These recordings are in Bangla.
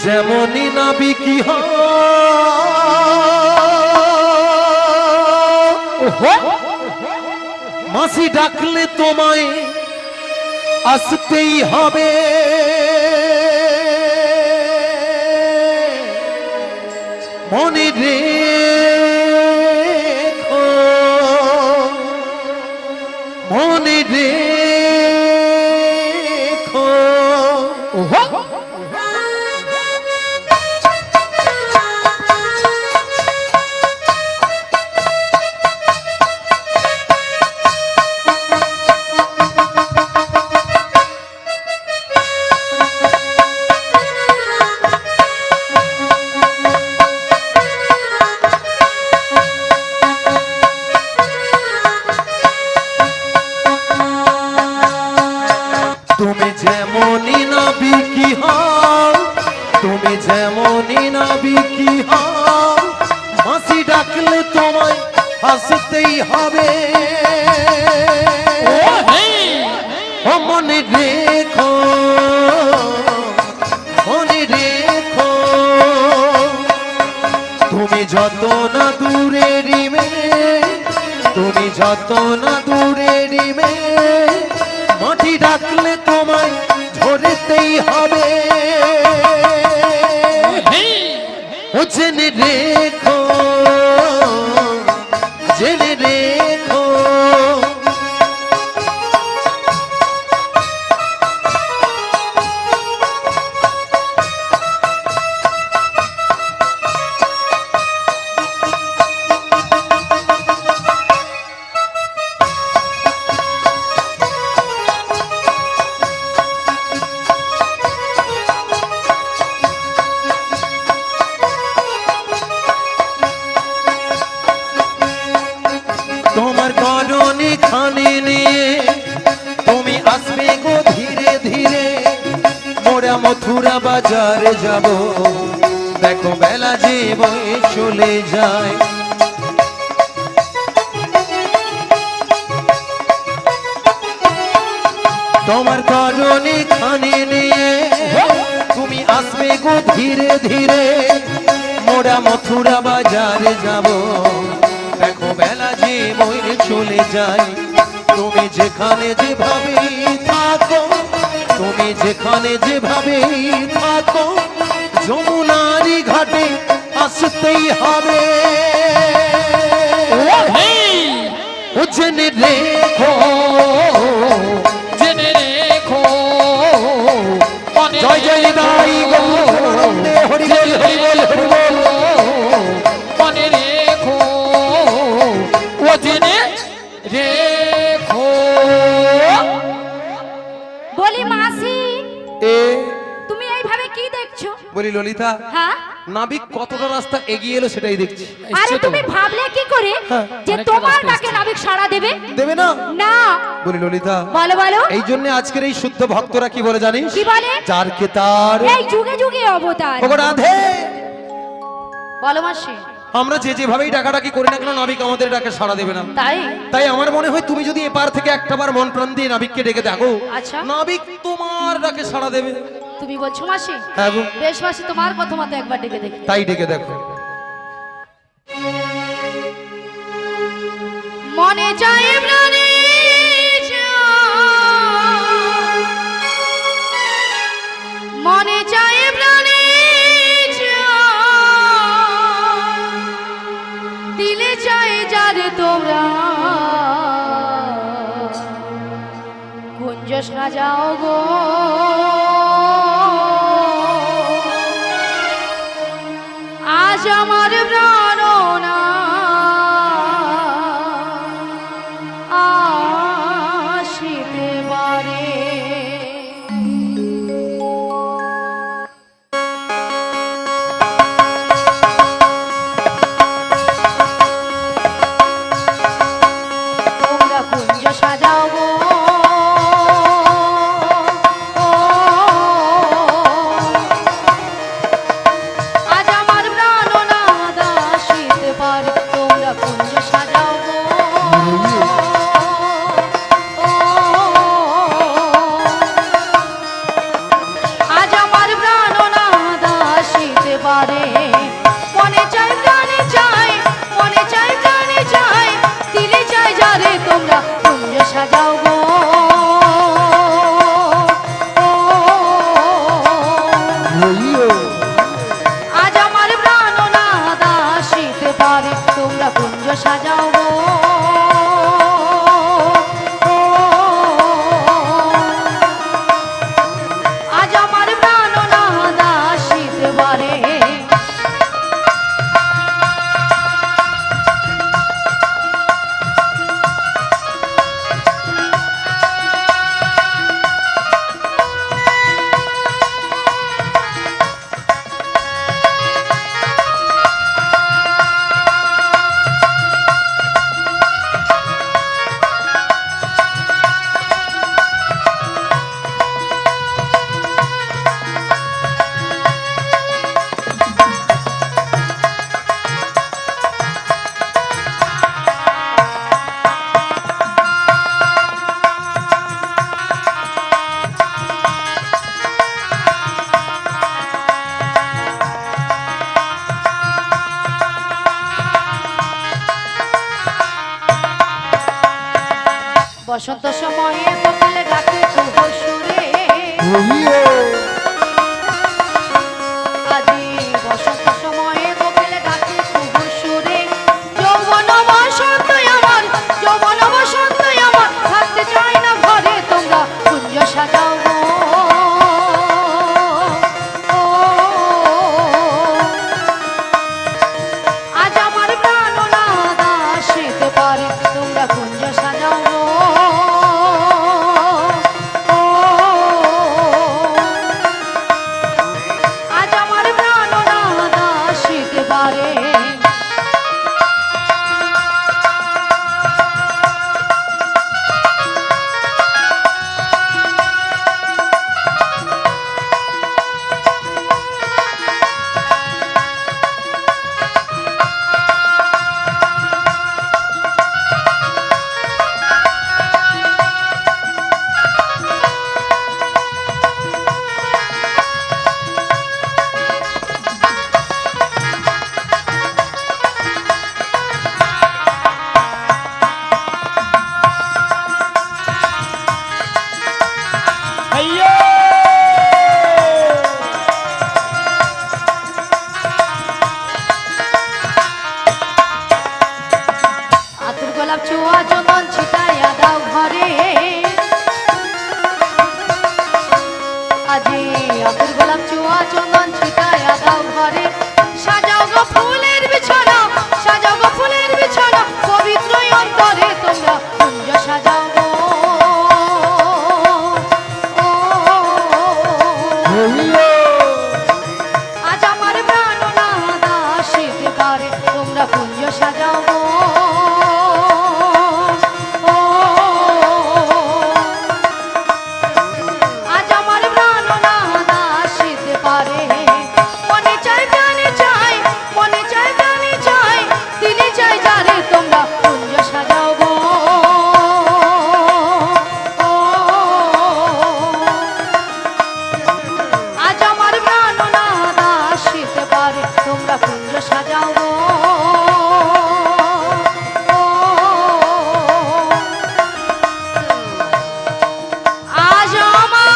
যেমনই নাবিকি মাসি ডাকলে তোমায় আসতেই হবে। মনে রেখো, মনে রেখো। তুমি যেমনই নাবিকি হও, তুমি যেমনই নাবিকি হও, মাসি ডাকলে তোমায় হাসতেই হবে। ও মনে রেখো, মনে রেখো। তুমি যত না দূরেরই মেয়ে, তুমি যত না দূরেরই মেয়ে, মাটি ডাকলে তোমায় ধরতেই হবে। ও জেনে রেখো, জেনে রেখো। তোমার করণী খানি নিয়ে তুমি আসবে গো ধীরে ধীরে। মোরা মথুরা বাজারে যাব, দেখো বেলা যে বয়ে চলে যায়। তোমার করণী খানি নিয়ে তুমি আসবে গো ধীরে ধীরে। মোরা মথুরা বাজারে যাব, দেখো বেলা যে বয়ে চলে যায়। তুমি যেখানে যেভাবে থাকো, তুমি যেখানে যেভাবে থাকো, যমুনারি ঘাটে আসতেই হবে। ও জেনে রেখো, জেনে রেখো। জয় জয় নিতাই গৌরাঙ্গে, হরি বল হরি বল হরি বল। মনে রেখো, ও জেনে রেখো। বলি মাসি, এ তুমি এইভাবে কি দেখছো? বলি ললিতা, হ্যাঁ, নাবিক কতটা রাস্তা এগিয়ে এলো সেটাই দেখছি। আরে তুমি ভাবলে কি করে হ্যাঁ, যে তোমার ডাকে নাবিক সাড়া দেবে? দেবে না? না। বলি ললিতা, বলো বলো। এই জন্য আজকের এই শুদ্ধ ভক্তরা কি বলে জানিস? কি বলে? যার কে তার এই যুগে যুগে অবতার। ওগো রাধে। বলো মাসি। আমরা যে যেভাবেই ডাকাডাকি করি না কেন, নাবিক আমাদের ডাকে সাড়া দেবে না। তাই? তাই আমার মনে হয় তুমি যদি এপার থেকে একটাবার মন প্রাণ দিয়ে নাবিককে ডেকে দেখো, আচ্ছা। নাবিক তোমার ডাকে সাড়া দেবে। তুমি বলছো মাসি? হ্যাঁ গো। বেশ মাসি, তোমার কথা মতো একবার ডেকে দেখি। তাই ডেকে দেখো। মনে যায় প্রাণে যায়, মনে যায় প্রাণে যায়, দিলে যায় যারে তোমরা কুঞ্জ সাজাও গো। আজ আমার প্রাণনা আসিতে পারে। তোমরা কুঞ্জ সাজাও গো, আজ আমার প্রাণনা বসন্ত সময়ে কোকিল ডাকে কুহু সুরে হইও আজি বসন্ত সময়ে কোকিল ডাকে কুহু সুরে যৌবন বসন্ত আমার যৌবন বসন্ত আমার থাকতে চাই না ঘরে তোমরা কুঞ্জ সাজাও গো ও, আজ আমার প্রাণনাদ আসিতে পারে তোমরা কুঞ্জ সাজাও গো ও, আজ আমার প্রাণনাদ আসিতে পারে হইও আতুর গোলাপ ছোঁয়া চন্দন ছিটাইয়া দাও ঘরে আজি আতুর গোলাপ ছোঁয়া চন্দন ছিটাইয়া দাও ঘরে সাজাও গো ফুলের বিছানা সাজাও গো ফুলের বিছানা পবিত্র অন্তরে তোমরা কুঞ্জ সাজাও গো ও, হইও আজ আমার প্রাণনাদ আসিতে পারে তোমরা কুঞ্জ সাজাও গো ও, আজ আমার প্রাণনাদ আসিতে পারে মনে চাই প্রাণে চাই মনে চাই প্রাণে চাই দিনে চাই যারে তোমরা কুঞ্জ সাজাও গো ও, আজ আমার প্রাণনাদ আসিতে পারে তোমরা কুঞ্জ সাজাও গো ও, আজ আমার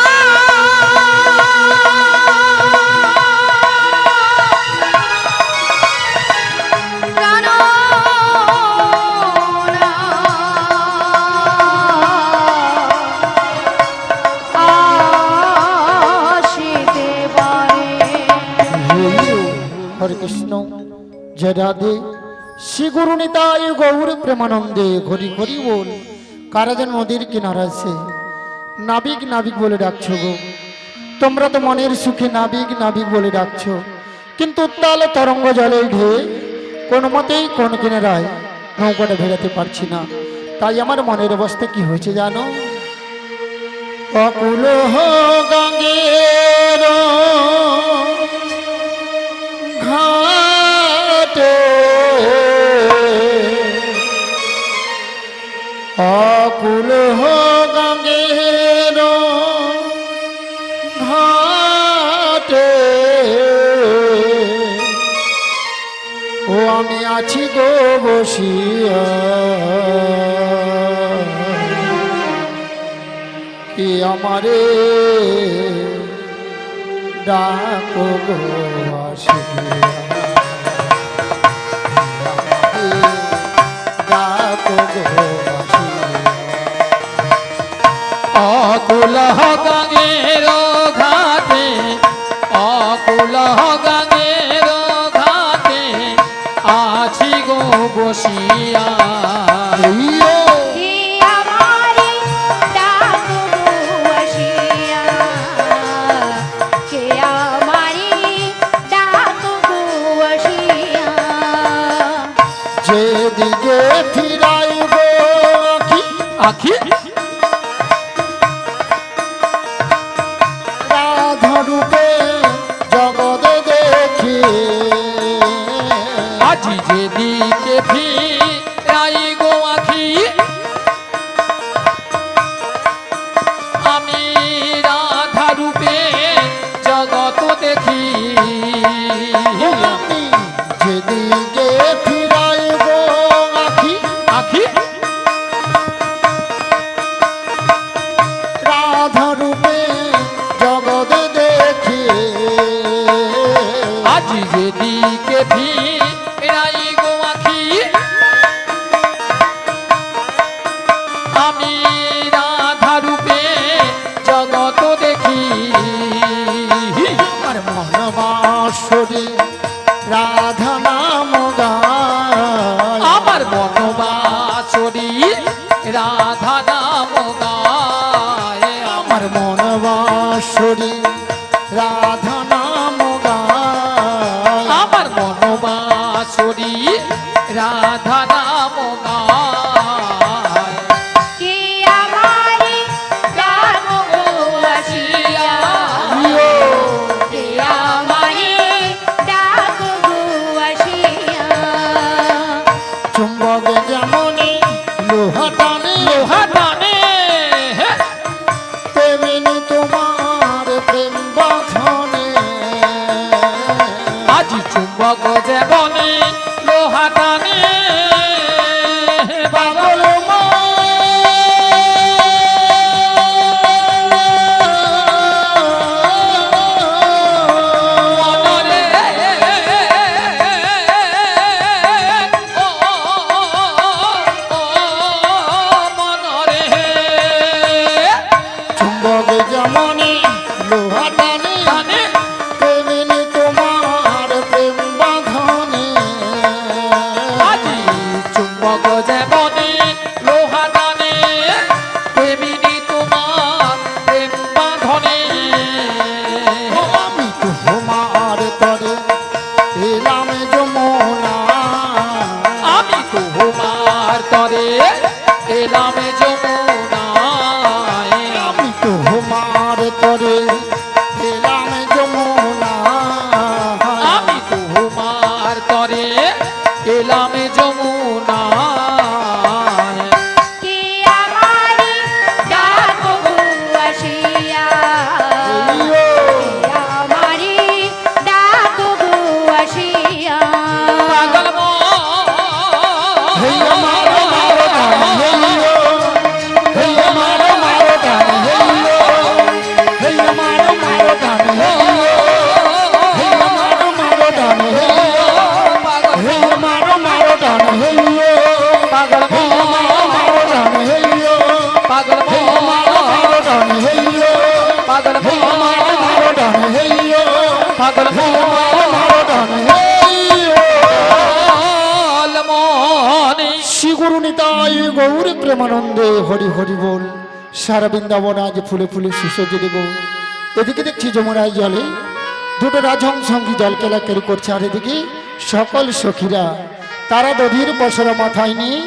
আসিতে পারে হইও হরে কৃষ্ণ জয় রাধে শ্রী গুরু নিতাই গৌর প্রেমানন্দে ঘড়ি ঘড়ি বল কারা যেন নদীর কিনারা আছে নাবিক নাবিক বলে ডাকছো গো তোমরা তো মনের সুখে নাবিক নাবিক বলে ডাকছো কিন্তু উত্তাল তরঙ্গ জলে ঢেউ কোনো মতেই কোন কিনারায় নৌকাটা ভেড়াতে পারছি না তাই আমার মনের অবস্থা কি হয়েছে জানো অকুল গঙ্গের ঘাটে অকুল গঙ্গের ঘাটে ও আমি আছি গো বসিয়া কি আমারে ডাকো গো আসিয়া ডাকো গো আসিয়া অকুল গঙ্গের ঘাটে অকুল গঙ্গের ঘাটে আছি গো বসিয়া হইও কে আমারে ডাকো আসিয়া কে আমারে ডাকো আসিয়া যেদিকে ফিরাইব আখি রাধারূপে জগৎ দেখি আজি যেদিকে ফিরাই গো আখি আমি রাধা রূপে জগৎ দেখি আমি যেদিকে ফিরাইব আখি আখি আজ যেদিকে ফিরাই গো আখি আমি রাধা রূপে জগত দেখি আমার মনবাসরে রাধা নাম গায় আমার মনবাসরি রাধা নাম গায় আমার মনবাসরে রাধা নাম গায় আমার মনবাসরি রাধা নাম গায় কে আমারে ডাকো গো আসিয়া কে আমারে ডাকো গো আসিয়া চুম্বক যেমনি লোহা টানে লোহা টানে তেমনি তোমার প্রেম বাঁধনে আজ চুম্বক যেমনি লোহা টানে পাগল মনরে ও মনরে চুম্বক যেমনি লোহা টানে টানে তেমনি তোমার প্রেম বাঁধনে আজি চুম্বক যেমনি লোহা টানে তেমনি তোমার প্রেম বাঁধনে আমি তো তোমার তরে এলাম যমুনা আমি তোমার তরে এলাম যমুনায় আমি তো তোমার তরে এলাম যমুনা আমি তোমার তরে এলাম যমুনায় কে আমারে ডাকো গো আসিয়া কে আমারে ডাকো গো আসিয়া পাগল হেই আমার মারো টান হেইও হেই আমার মারো টান হেইও হেই আমার মারো টান হেইও হেই আমার মারো টান হেইও পাগল হেই আমার মারো টান হেইও পাগল হেই আমার মারো টান হেইও পাগল হেই আমার মারো টান হেইও পাগল হেই আমার মারো টান হেইও পাগল হেই আমার মারো টান হেইও মনে শ্রী গুরু নিতাই গৌর প্রেমানন্দে হরি হরি বল সারা বৃন্দাবন আজ ফুলে ফুলে সুসজ্জিত গো এদিকে দেখছি যমুনায় জলে দুটো রাজহংসঙ্গী জল কেলাকেরি করছে আর এদিকে সকল সখীরা তারা দধির বসরা মাথায় নিয়ে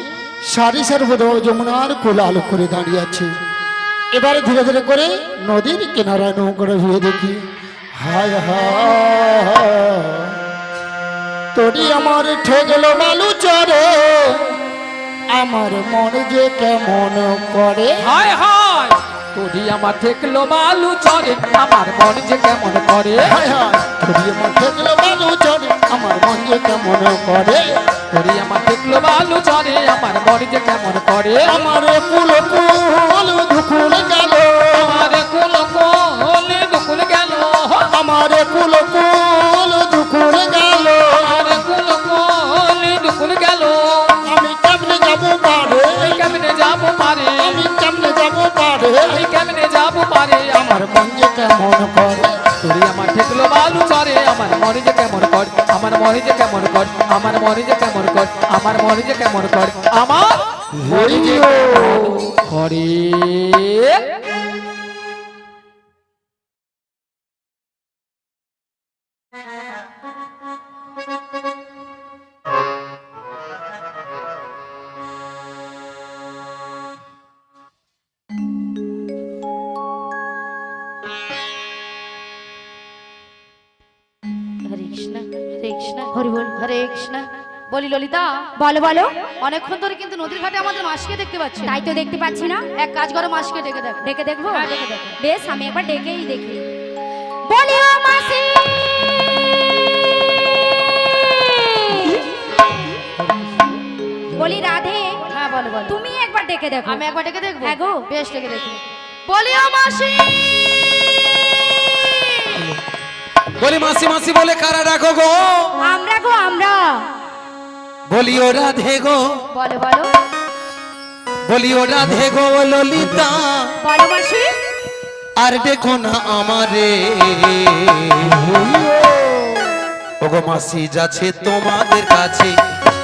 সারি সার্বদ যমুনার কোল আলো করে দাঁড়িয়ে আছে এবারে ধীরে ধীরে করে নদীর কিনারায় নৌকরে ভিড়ে দেখি হায় হায় তোরি আমার ঠেগল বালু চরে আমার মন যে কেমন করে হায় হায় তোরি আমার ঠেকলো বালু চরে আমার মন যে কেমন করে হায় হায় তোরি আমার ঠেগল বালু চরে আমার মন যে কেমন করে তোরি আমার ঠেকলো বালু চরে আমার মন যে কেমন করে আমার কুল কুল ধুকুল গেল আমার কুল কোল দুকুল গেল আমার কুল কুল ধুকুল গেল আমার কুল কোল দুকুল গেল আমি কেমনে যাব পারে আমি কেমনে যাব পারে আমি কেমনে যাব পারে আমি কেমনে যাব পারে আমার মন যে কেমন করে তোরি আমার ঠেকলো বালু চরে আমার মনে যে কেমন কর আমার মনে যে কেমন কর আমার মনে যে কেমন কর আমার মনে যে কেমন কর আমার মনে যে কেমন করে হরে কৃষ্ণ হরে কৃষ্ণ হরি বল হরে কৃষ্ণ বলি ললিতা বলো বলো অনেকক্ষণ ধরে কিন্তু নদীর ঘাটে আমাদের মাসিকে দেখতে পাচ্ছি তাই তো দেখতে পাচ্ছি না এক কাজ করো মাসিকে ডেকে দেখো ডেকে দেখবো ডেকে দেখো বেশ আমি একবার ডেকেই দেখি বলি ও মাসি বলি রাধে হ্যাঁ বলো বলো তুমি একবার ডেকে দেখো আমি একবার ডেকে দেখবো হ্যাঁ গো বেশ ডেকে দেখি বলি ও মাসি বলি মাসি মাসি বলে কারা ডাকো গো? আমরা গো আমরা। বলি ও রাধে গো, বলো বলো বলি ও রাধে গো ললিতা, বলো মাসি। আর দেখো না আমারে। ওগো মাসি যাচ্ছে তোমাদের কাছে,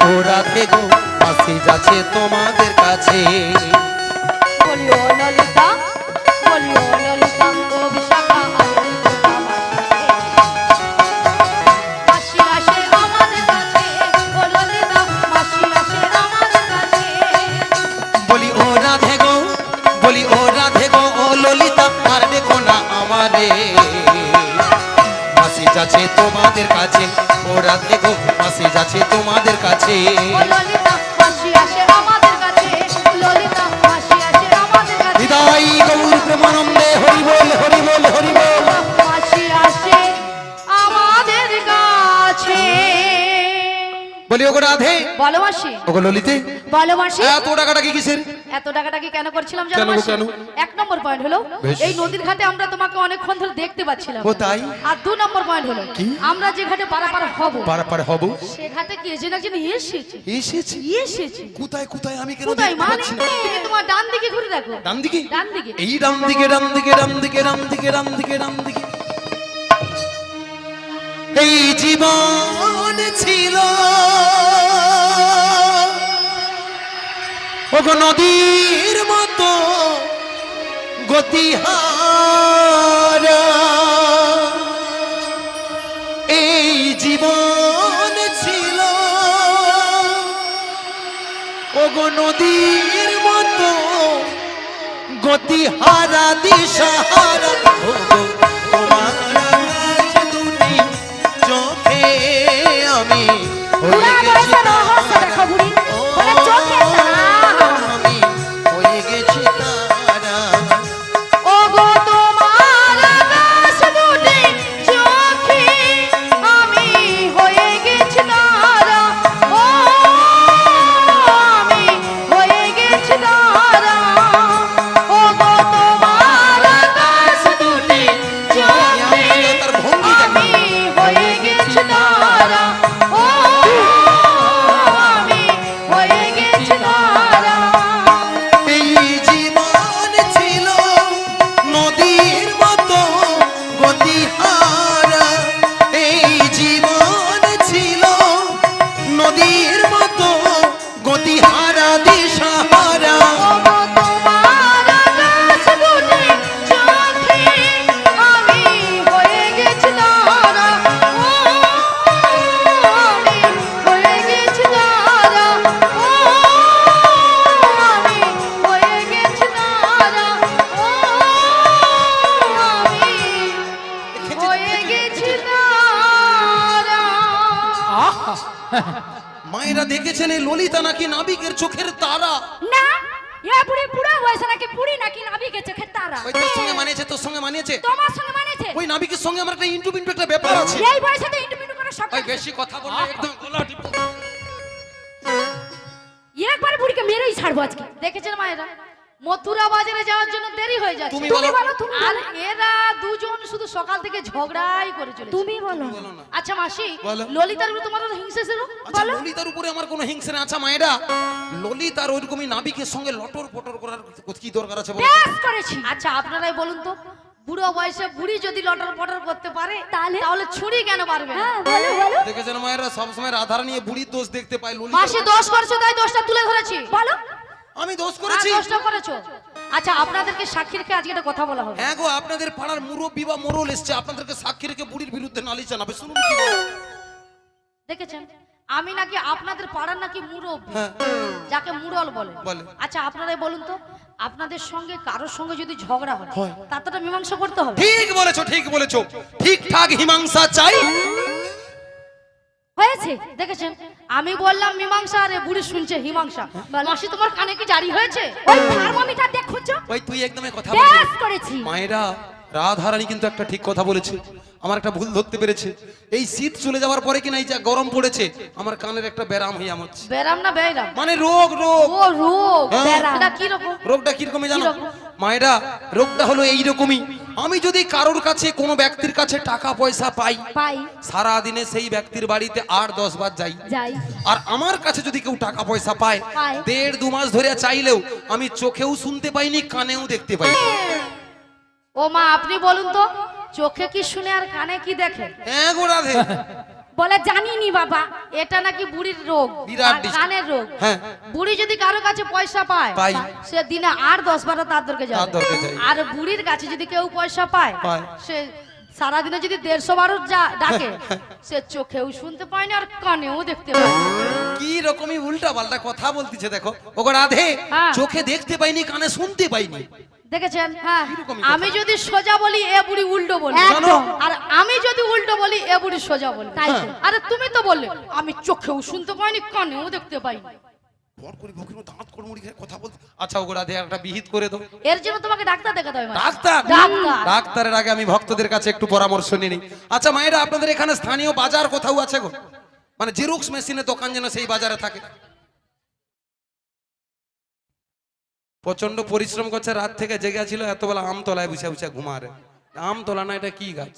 ও রাধে গো মাসি যাচ্ছে তোমাদের কাছে। বলি ও ললিতা, বলি ও ললিতা, ও বিশাখা মাসি আসে আমাদের কাছে, ও ললিতা মাসি আসে আমাদের কাছে। বলি ও রাধে গো, বলি ও রাধে গো ও ললিতা, আর দেখো না আমারে। মাসি যাচ্ছে তোমাদের কাছে, ও রাধে গো মাসি যাচ্ছে তোমাদের কাছে। ও ললিতা মাসি আসে আমাদের কাছে, ললিতা মাসি আসে আমাদের কাছে। হৃদয় গৌর প্রেমানন্দে হরি বল হরি বল হরি বল। মাসি আসে আমাদের কাছে। বলি ওগো রাধে, বলো মাসি। ওগো ললিতে, বলো মাসি। এত টাকাটা কি কিসের? এত টাকাটাকে কেন করছিলাম কেন জানো গো, মাসি? কেন? এক নম্বর পয়েন্ট হলো বেশ। এই নদীর ঘাটে আমরা তোমাকে অনেকক্ষণ ধরে দেখতে পাচ্ছিলাম। ও তাই? আর 2 নম্বর পয়েন্ট হলো কি? আমরা যে ঘাটে পারাপার হব, পারাপার হব। সে ঘাটে কে যেন একজন এসেছে। এসেছি? এসেছে কোথায় কোথায় আমি কেন কোথায় দেখতে মানে? পাচ্ছি না? তুমি তোমার ডান দিকে ঘুরে দেখো। ডান দিকে? ডান দিকে। এই ডান দিকে ডান দিকে ডান দিকে ডান দিকে ডান দিকে ডান দিকে। এই জীবন ছিল ওগো নদীর মতো গতিহারা। এই জীবন ছিল ওগো নদীর মতো গতিহারা দিশাহারা। ওগো তোমার আকাশ দুটি চোখে আমি হয়ে গেছি তারা। ও, আমি হয়ে গেছি তারা। ওগো তোমার আকাশ দুটি চোখে আমি হয়ে গেছি তারা। ও, আমি হয়ে গেছি তারা। ওগো তোমার আকাশ দুটি চোখে তার ভঙ্গি দেখো। আমি হয়ে গেছি তারা। ও, আমি হয়ে গেছি তারা। এই জীবন ছিল নদীর মতো গতিহারা। এই জীবন ছিল নদীর মতো গতিহারা দিশাহারা। ওগো তোমার আকাশ দুটি চোখে আমি হয়ে গেছি তারা। ও, আমি হয়ে গেছি তারা। ও, আমি হয়ে গেছি তারা। ও, আমি হয়ে গেছি তারা। আহা! মায়েরা দেখেছেন এই ললিতা নাকি নাবিকের চোখের তারা। না, এ বুড়ি বুড়া হয়েছে নাকি বুড়ি নাকি নাবিকে চোখের তারা? ওই তোর সঙ্গে মানিয়েছে, তোর সঙ্গে মানিয়েছে। তোমার সঙ্গে মানেছে? ওই নাবিকের সঙ্গে আমার একটা ইন্টু পিন্টু একটা ব্যাপার আছে। এই বয়সে তো ইন্টারভিউ করা শখ। ওই বেশি কথা বললে একদম গলা টিপে। একবার বুড়িকে মেরেই ছাড়বো আজকে। দেখেছেন মায়েরা, মথুরা বাজারে যাওয়ার জন্য দেরি হয়ে যাচ্ছে। তুমি বলো। আর এরা দুজন শুধু সকাল থেকে ঝগড়াই করে চলেছে। তুমি বলো। বলো না। আচ্ছা মাসি, বলো। ললিতার উপরে তোমার হিংসা ছিল? আচ্ছা বলো। ললিতার উপরে আমার কোনো হিংসা নেই। আচ্ছা মায়েরা, ললিতার ওইরকমই নাবিকের সঙ্গে লটর পটর করার কি দরকার আছে বলো? বেশ করেছি। আচ্ছা আপনারাই বলুন তো, বুড়ো বয়সে বুড়ি যদি লটর পটর করতে পারে তাহলে ছুরি কেন পারবে না? বলো বলো। দেখেছেন মায়েরা, সবসময় রাধার নিয়ে বুড়ির দোষ দেখতে পাই। মাসি দোষ করছো তাই দোষটা তুলে ধরেছি। বলো। আমি দোষ করেছি? দোষটা করেছো। আচ্ছা আপনাদেরকে সাক্ষী রেখে আজকে একটা কথা বলা হবে। হ্যাঁ গো, আপনাদের পাড়ার মুরব্বী বা মোড়ল এসছে, আপনাদেরকে সাক্ষী রেখে বুড়ির বিরুদ্ধে নালিশ জানাবে। শুনুন কি বলে। দেখেছেন, আমি নাকি আপনাদের পাড়ার নাকি মুরব্বী, হ্যাঁ। যাকে মুরল বলে। বলে। আচ্ছা আপনারাই বলুন তো, আপনাদের সঙ্গে কারোর সঙ্গে যদি ঝগড়া হয় হয়। তাতে তো মীমাংসা করতে হবে। ঠিক বলেছো, ঠিক বলেছো। ঠিকঠাক মীমাংসা চাই। হয়েছে? দেখেছেন, আমি বললাম মীমাংসা আর এ বুড়ি শুনছে হিমাংসা। মাসি তোমার কানে কি জারি হয়েছে? ওই থার্মোমিটার দেখছো? ওই তুই একদমই কথা বেশ বলবি। করেছি। মায়েরা, রাধারানী কিন্তু একটা ঠিক কথা বলেছে, আমার একটা ভুল ধরতে পেরেছে। এই শীত চলে যাওয়ার পরে কিনা এই যা গরম পড়েছে, আমার কানের একটা ব্যারাম হইয়া হচ্ছে, বেরাম না বেরাম? মানে রোগ রোগ। ও রোগ, হ্যাঁ। বেরাম। এটা কি রকম? রোগটা কিরকমই জানো কিরকম? মায়েরা? রোগটা হলো এইরকমই, আমি যদি কারোর কাছে কোনো ব্যক্তির কাছে টাকা পয়সা পাই, পাই, সারা দিনে সেই ব্যক্তির বাড়িতে 8-10 বার যাই, যাই, আর আমার কাছে যদি কেউ টাকা পয়সা পায়, পায়। 1.5-2 মাস ধরে চাইলেও আমি চোখেও শুনতে পাইনি, কানেও দেখতে পাইনি। ও মা আপনি বলুন তো, চোখে কি শুনে আর কানে কি দেখে? হ্যাঁ গো রাধে। বলে জানিনি বাবা, এটা নাকি বুড়ির রোগ, বিরাট আর ডিস- কানের রোগ। হ্যাঁ। বুড়ি যদি কারো কাছে পয়সা পায়, পাই। সে দিনে 8-10 বার তার দরকে তার যাবে। দরকে যায়। আর বুড়ির কাছে যদি কেউ পয়সা পায়, পায়। সে সারাদিনে যদি 150 বারও ডাকে, সে চোখেও শুনতে পায় না আর কানেও দেখতে পায় না। কি রকমই উল্টা পাল্টা কথা বলতিছে দেখো ওগো রাধে। হ্যাঁ। চোখে দেখতে পাইনি, কানে শুনতে পাইনি। দেখেছেন? হ্যাঁ। কিরকমই কথা। আমি যদি সোজা বলি, এ বুড়ি উল্টো বলি। একদম। আর আমি যদি উল্টো বলি, এ বুড়ি সোজা বলি। তাই তো। আরে তুমি তো বললে আমি চোখেও শুনতে পাইনি, কানেও দেখতে পাই। বর করি বকির মতো দাঁত কড়মুড়ি খেয়ে কথা বলতে। আচ্ছা ওগো রাধে একটা বিহিত করে দাও। এর জন্য তোমাকে ডাক্তার দেখাতে হবে। ডাক্তার? ডাক্তার। ডাক্তারের আগে আমি ভক্তদের কাছে একটু পরামর্শ নিয়ে নিই। আচ্ছা মায়েরা, আপনাদের এখানে স্থানীয় বাজার কোথাও আছে গো? মানে জেরক্স মেশিনের দোকান যেন সেই বাজারে থাকে। প্রচন্ড পরিশ্রম করছে, রাত থেকে জেগে ছিল, এতবেলা আমতলায় বসে বসে ঘুমারে। আমতলা না, এটা কি গাছ,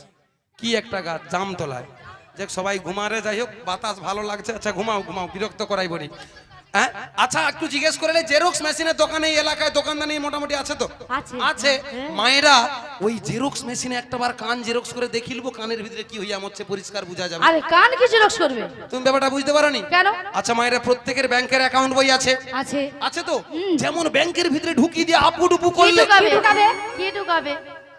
কি একটা গাছ, জামতলায়। যে সবাই ঘুমারে, যাই হোক বাতাস ভালো লাগছে। আচ্ছা ঘুমাও ঘুমাও, বিরক্ত করাই বলি। হ্যাঁ আচ্ছা একটু জিজ্ঞেস করে জেরক্স মেশিনের দোকানে এই এলাকায় দোকানদানি মোটামুটি আছে তো? আছে। আছে। মায়েরা ওই জেরক্স মেশিনে একটাবার কান জেরক্স করে দেখিলবো, কানের ভিতরে কি হইয়া মরছে পরিষ্কার বোঝা যাবে। আরে কান কি জেরক্স করবে? তুমি ব্যাপারটা বুঝতে পারোনি কেন? আচ্ছা মায়েরা, প্রত্যেকের ব্যাংকের অ্যাকাউন্ট বই আছে? আছে। আছে তো? যেমন ব্যাংকের ভিতরে ঢুকিয়ে দিয়ে আপুডুপু কি করলে ঢুকাবে? কি ঢুকাবে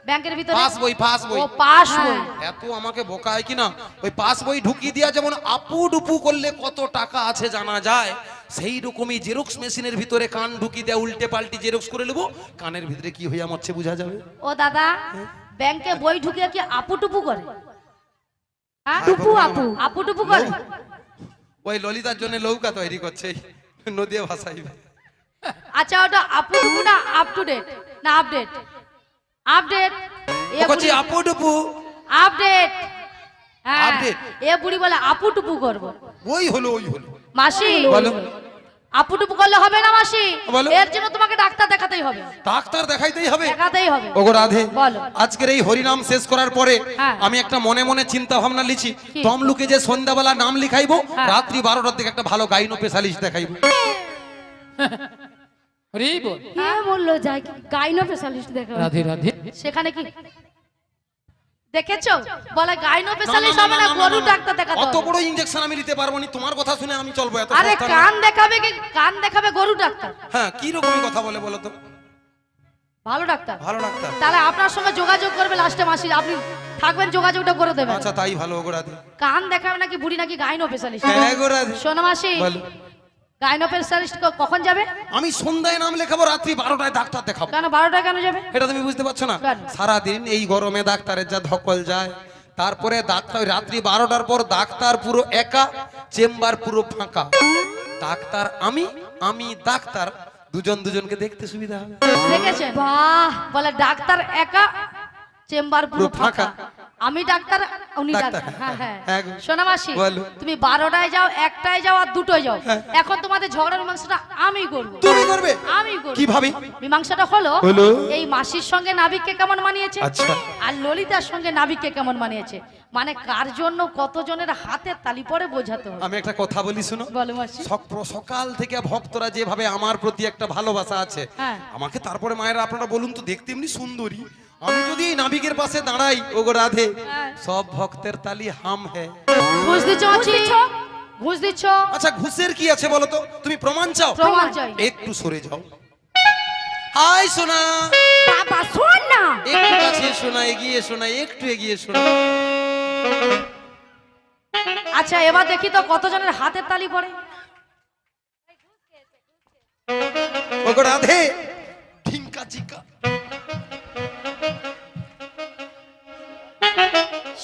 ব্যাংকের ভিতরে? পাস বই, পাস বই। ও পাস বই। এত আমাকে বোকায় কিনা, ওই পাস বই ঢুকিয়ে দিয়া যেমন আপুডুপু করলে কত টাকা আছে জানা যায়, সেই রকমই জেরক্স মেশিনের ভিতরে কান ঢুকিয়ে দেয়া, উল্টে পাল্টি জেরক্স করে নেবো, কানের ভিতরে কি হইয়া মরছে বোঝা যাবে। ও দাদা, ব্যাংকে বই ঢুকিয়ে কি আপুটুপু করে? হ্যাঁ? টুপু আপু আপুটুপু করে? ওই ললিতার জন্য নৌকা তৈরি করছে নদীয়া ভাষায়। আচ্ছা ওটা আপুটুপু না আপ টু ডেট না আপডেট? আপডেট। এ বলছি বুড়ি- আপুডুপু আপডেট। হ্যাঁ। আপডেট। এ বুড়ি বলে আপুটুপু করব। ওই হলো ওই হলো। মাসি বলো। আপুটুপু করলে হবে না মাসি, বলো। এর জন্য তোমাকে ডাক্তার দেখাতেই হবে। ডাক্তার দেখাইতেই হবে? দেখাতেই হবে। ওগো রাধে, বলো। আজকের এই হরিনাম শেষ করার পরে হ্যাঁ। আমি একটা মনে মনে চিন্তা ভাবনা লিখি, কি? তমলুকে যে সন্ধ্যাবেলা নাম লিখাইবো, হ্যাঁ। রাত্রি 12টার দিকে একটা ভালো গাইনো স্পেশালিস্ট দেখাইবো। হরি বল। কে বললো যাই গাইনো স্পেশালিস্ট দেখাবে? রাধে রাধে। সেখানে কি দেখেছো? বলে গাইনো স্পেশালিস্ট হবে না, গরু ডাক্তার দেখাতে অত হবে। বড় ইনজেকশন আমি নিতে পারবো না, তোমার কথা শুনে আমি চলবো? এত আরে সস্তা না। কান দেখাবে কি? কান দেখাবে গরু ডাক্তার, হ্যাঁ কি রকমই কথা বলে বলো তো? ভালো ডাক্তার। ভালো ডাক্তার। তাহলে আপনার সঙ্গে যোগাযোগ করবে লাস্টে মাসি, আপনি থাকবেন, যোগাযোগটা করে দেবেন। আচ্ছা তাই ভালো। ওগো রাধে। কান দেখাবে নাকি বুড়ি নাকি গাইনো স্পেশালিস্ট? হ্যাঁ গো রাধে। শোনো মাসি, বলো। গাইনো স্পেশালিস্ট কখন যাবে? আমি সন্ধ্যায় নাম লেখাবো, রাত্রি 12টায় ডাক্তার দেখাবো। কেন 12টা কেন যাবে? এটা তুমি বুঝতে পারছো না? কেন? সারাদিন এই গরমে ডাক্তারের যা ধকল যায়, তারপরে ডাক্তার রাত্রি 12টার পর ডাক্তার পুরো একা, চেম্বার পুরো ফাঁকা। ডাক্তার আমি, আমি ডাক্তার, দুজন দুজনকে দেখতে সুবিধা হবে। দেখেছেন? বাহ, বলে ডাক্তার একা, চেম্বার পুরো পুরো ফাঁকা। ফাঁকা। আমি ডাক্তার, উনি ডাক্তার, ডাক্তার। হ্যাঁ হ্যাঁ। হ্যাঁ গো। শোনো মাসি, বলো। তুমি 12টায় যাও, 1টায় যাও আর 2টোয় যাও, হ্যাঁ। এখন তোমাদের ঝগড়ার মীমাংসাটা আমি করব। তুমি করবে? আমি করব। কিভাবে? মীমাংসাটা হলো হলো? এই মাসির সঙ্গে নাবিককে কেমন মানিয়েছে, আচ্ছা। আর ললিতার সঙ্গে নাবিককে কেমন মানিয়েছে, মানে কার জন্য কতজনের হাতের তালি পড়ে বোঝাতে হবে। আমি একটা কথা বলি শুনো। বলো মাসি। সকাল থেকে ভক্তরা যেভাবে আমার প্রতি একটা ভালোবাসা আছে, হ্যাঁ। আমাকে তারপরে মায়েরা আপনারা বলুন তো, দেখতে এমনি সুন্দরী, আমি যদি এই নাবিকের পাশে দাঁড়াই, ওগো রাধে, হ্যাঁ। সব ভক্তের তালি হাম হ্যায়। ঘুষ দিচ্ছ মাসি? ঘুষ দিচ্ছ? আচ্ছা ঘুষের কি আছে বলো তো? তুমি প্রমাণ চাও? প্রমাণ চাই। একটু সরে যাও। হাই সোনা, বাবা শোন না। একটু কাছে শোনা, এগিয়ে শোনা, একটু এগিয়ে শোনা। আচ্ছা এবার দেখি তো কতজনের হাতের তালি পড়ে। ওগো রাধে, ঢিঙ্কা চিকা।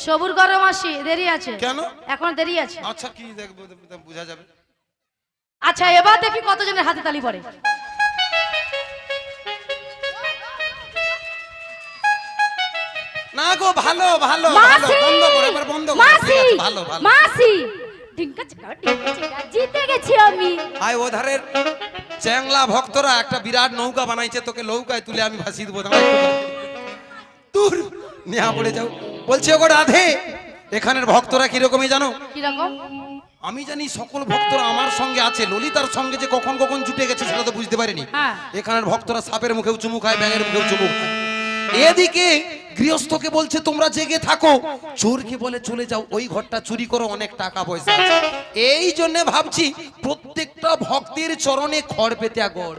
সবুর করো মাসি, দেরি আছে। কেন? এখন দেরি আছে। আচ্ছা কি দেখবো, বোঝা যাবে। আচ্ছা এবার দেখি কতজনের হাতে তালি পড়ে। না গো ভালো ভালো ভালো মাসি বন্ধ করে এবার বন্ধ করে মাসি ঠিক আছে, ভালো ভালো মাসি টিঙ্কা চিকা জিতে গেছি আমি। আয় ওধারের চ্যাংলা ভক্তরা একটা বিরাট নৌকা বানাইছে, তোকে নৌকায় তুলে আমি ভাসিয়ে দেবো, দাঁড়া একটু দাঁড়া। দূর নেহা পড়ে যাও। বলছি ওগো রাধে, এখানের ভক্তরা কিরকমই জানো? কিরকম? আমি জানি সকল ভক্তরা আমার সঙ্গে আছে, ললিতার সঙ্গে যে কখন কখন জুটে গেছে সেটা তো বুঝতে পারিনি। হ্যাঁ। এখানের ভক্তরা সাপের মুখেও চুমু খায়, ব্যাঙের মুখেও চুমু খায়। এদিকে গৃহস্থকে বলছে তোমরা জেগে থাকো, চোরকে বলে চলে যাও, ওই ঘরটা চুরি করো, অনেক টাকা পয়সা আছে। এই জন্য ভাবছি প্রত্যেকটা ভক্তের চরণে খড় পেতে আগড়।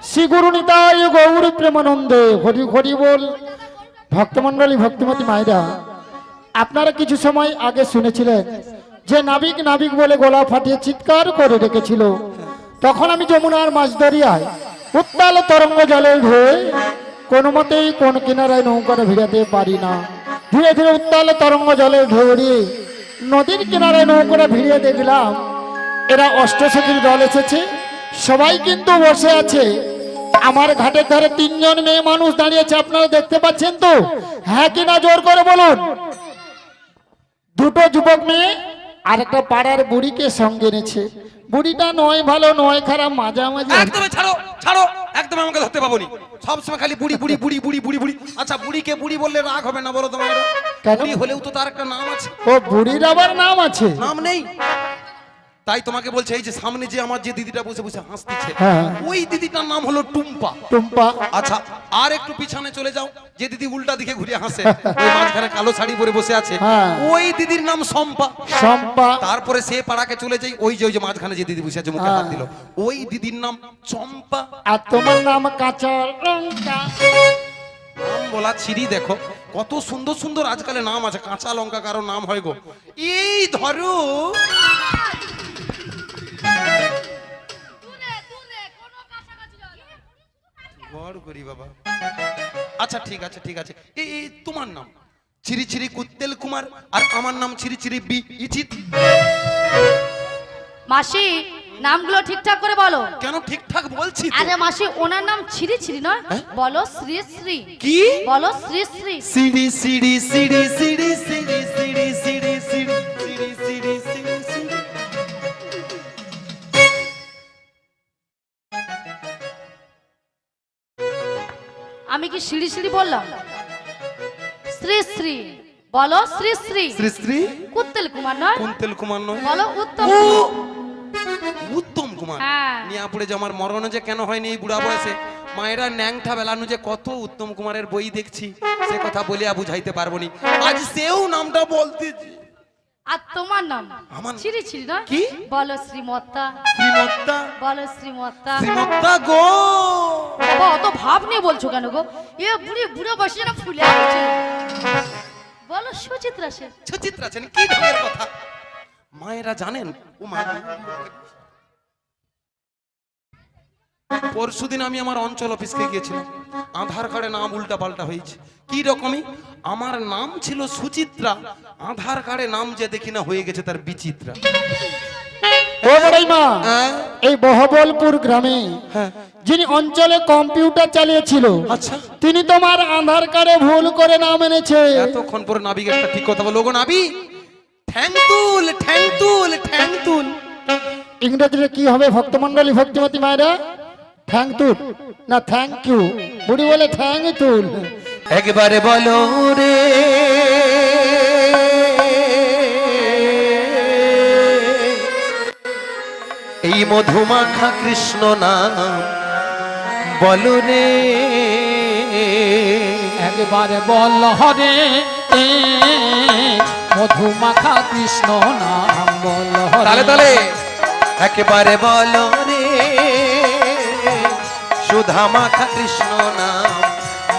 শ্রী গুরু নিতাই গৌর প্রেমানন্দে হরি হরি বল। ভক্তমণ্ডলী ভক্তিমতী মায়েরা, আপনারা কিছু সময় আগে শুনেছিলেন যে নাবিক নাবিক বলে গলা ফাটিয়ে চিৎকার করে রেখেছিল। তখন আমি যমুনার মাঝ দরিয়ায় উত্তাল তরঙ্গ জলে ঢেউ কোনো মতেই কোন কিনারায় নৌকাটা ভিড়াতে পারি না। ধীরে ধীরে উত্তাল তরঙ্গ জলে ঢেউড়িয়ে নদীর কিনারায় নৌকাটা ভিড়িয়ে দেখলাম এরা অষ্টসখীর দল এসেছে, সবাই কিন্তু বসে আছে। আমার ঘাটের ধারে 3 জন মেয়ে মানুষ দাঁড়িয়েছে, আপনারা দেখতে পাচ্ছেন তো? হ্যাঁ কিনা জোর করে বলুন। 2টো যুবক মেয়ে আর একটা পাড়ার বুড়িকে সঙ্গে এনেছে। বুড়িটা নয় ভালো নয় খারাপ, মাঝামাঝি। একদম ছাড়ো ছাড়ো, একদম আমাকে ধরতে পাবোনি। সবসময় খালি বুড়ি বুড়ি বুড়ি বুড়ি বুড়ি বুড়ি। আচ্ছা বুড়িকে বুড়ি বললে রাগ হবে না বলো তোমার? কেন? বুড়ি হলেও তো তার একটা নাম আছে। ও বুড়ির আবার নাম আছে? নাম নেই, তাই তোমাকে বলছে এই যে সামনে যে আমার যে দিদিটা বসে বসে হাসতেছে, হ্যাঁ। ওই দিদিটার নাম হলো টুম্পা। টুম্পা। আচ্ছা আর একটু পিছনে চলে যাও, যে দিদি উল্টা দিকে ঘুরে হাসে, ওই মাঝখানে কালো শাড়ি পরে বসে আছে, হ্যাঁ। ওই দিদির নাম সম্পা। শম্পা। তারপরে সে পাড়াকে চলে যাই, ওই যে মাঝখানে যে দিদি বসে আছে মুখে হাত দিল, ওই দিদির নাম চম্পা। আর তোমার নাম কাঁচা লঙ্কা। নাম বলা ছিরি দেখো, কত সুন্দর সুন্দর আজকালে নাম আছে। কাঁচা লঙ্কা কারো নাম হয় গো। এই ধরো গড় করি বাবা। আচ্ছা ঠিক আছে ঠিক আছে, এই তোমার নাম চিরি চিরি কুত্তেল কুমার, আর আমার নাম চিরি চিরি বি ইচিত। মাসি নামগুলো ঠিকঠাক করে বলো। কেন ঠিকঠাক বলছি তো। আরে মাসি ওনার নাম ছিরি ছিরি নয়, হ্যাঁ? বলো শ্রী শ্রী। কি বলো শ্রী শ্রী। সিড়ি সিড়ি সিড়ি সিড়ি সিড়ি সিড়ি সিড়ি সিড়ি সিড়ি সিড়ি সিড়ি সিড়ি। আমি কি সিঁড়ি সিঁড়ি বললাম? শ্রী শ্রী বলো শ্রী শ্রী। শ্রী শ্রী কুত্তেল কুমার নয়, কুন্তেল কুমার নয়, বলো উত্তম ও, কুমার। উত্তম কুমার। হ্যাঁ। নিয়াপুরে যে আমার মরণ যে কেন হয়নি এই বুড়া বয়সে, মায়েরা ন্যাংটা বেলানো যে কত উত্তম কুমারের বই দেখছি, সে কথা বলিয়া বুঝাইতে পারবো নি। আজ সেও নামটা বলতেছি। আর তোমার নাম আমার- ছিরি ছিরি নয়, কি? বলো শ্রীমত্তা। শ্রীমত্তা। বলো শ্রীমত্তা। শ্রীমত্তা গো। বাবা অত ভাব নিয়ে বলছো কেন গো? এ বুড়ি বুড়ো বসে যেন ফুলে আছে। বলো সুচিত্রা সেন। সুচিত্রা সেন, কি ঢঙের কথা। মায়েরা জানেন ও মা, পরশুদিন আমি আমার অঞ্চল অফিসকে গিয়েছিলাম, আধার কার্ডে নাম উল্টা পাল্টা হয়েছে। কি রকমই, আমার নাম ছিল সুচিত্রা, আধার কার্ডে নাম যে দেখি না হয়ে গেছে তার বিচিত্রা। ও বড়াইমা, হ্যাঁ? এই বহবলপুর গ্রামে হ্যাঁ। যিনি অঞ্চলে কম্পিউটার চালিয়েছিল, আচ্ছা। তিনি তোমার আধার কার্ডে ভুল করে নাম এনেছে। এতক্ষণ পরে নাবিক একটা ঠিক কথা বলো গো নাবি। ঠ্যাং তুল ঠ্যাং তুল ঠ্যাং তুল। ইংরেজিতে কি হবে ভক্তমণ্ডলী ভক্তিমতী মায়েরা? থ্যাংক তুল না থ্যাংক ইউ? বুড়ি বলে থ্যাংক তুল। একবারে বলো রে এই মধুমাখা কৃষ্ণ নাম বলো রে। একবারে বল হরে মধুমাখা কৃষ্ণ নাম বল হরে। তালে তালে একেবারে বলো রে সুধা মাখা কৃষ্ণ নাম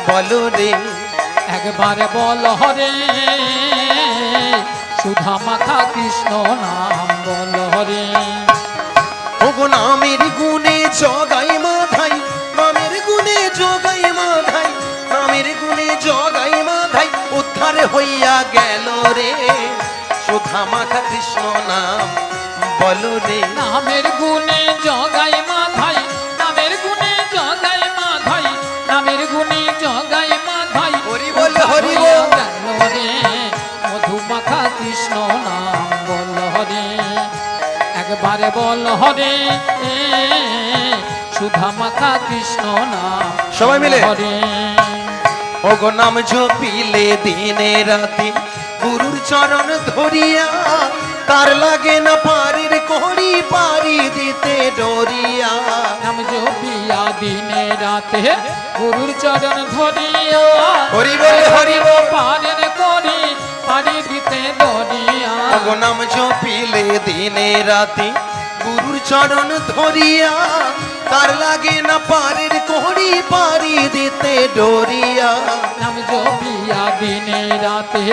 বলো রে। একবারে বল হরে সুধা মাখা কৃষ্ণ নাম বল হরে। ওগো নামের গুণে জগাই মাধাই, নামের গুণে জগাই মাধাই, নামের গুণে জগাই মাধাই, উদ্ধার হইয়া গেল রে সুধা মাখা কৃষ্ণ নাম বলো রে। নামের গুণে জগাই মাধাই, নামের গুণে জগাই মাধাই, নামের গুণে জগাই মাধাই, কৃষ্ণ নাম বল হরে একবারে বল হরে সুধা মাখা কৃষ্ণ নাম সবাই মিলে। হরে ওগো নাম জপিলে দিনে রাতে গুরুর চরণ ধরিয়া তার লাগে না পারির করি পারি দিতে ডরিয়া নাম জপিয়া দিনে রাতে গুরুর চরণ ধরিয়া হরি বল হরি বল। পারেন করি পারি দিতে দরিয়া ওগো নাম জপিলে দিনে রাতে গুরুর চরণ ধরিয়া তার লাগে না পারির করি পারি দিতে ডরিয়া নাম জপিয়া দিনে রাতে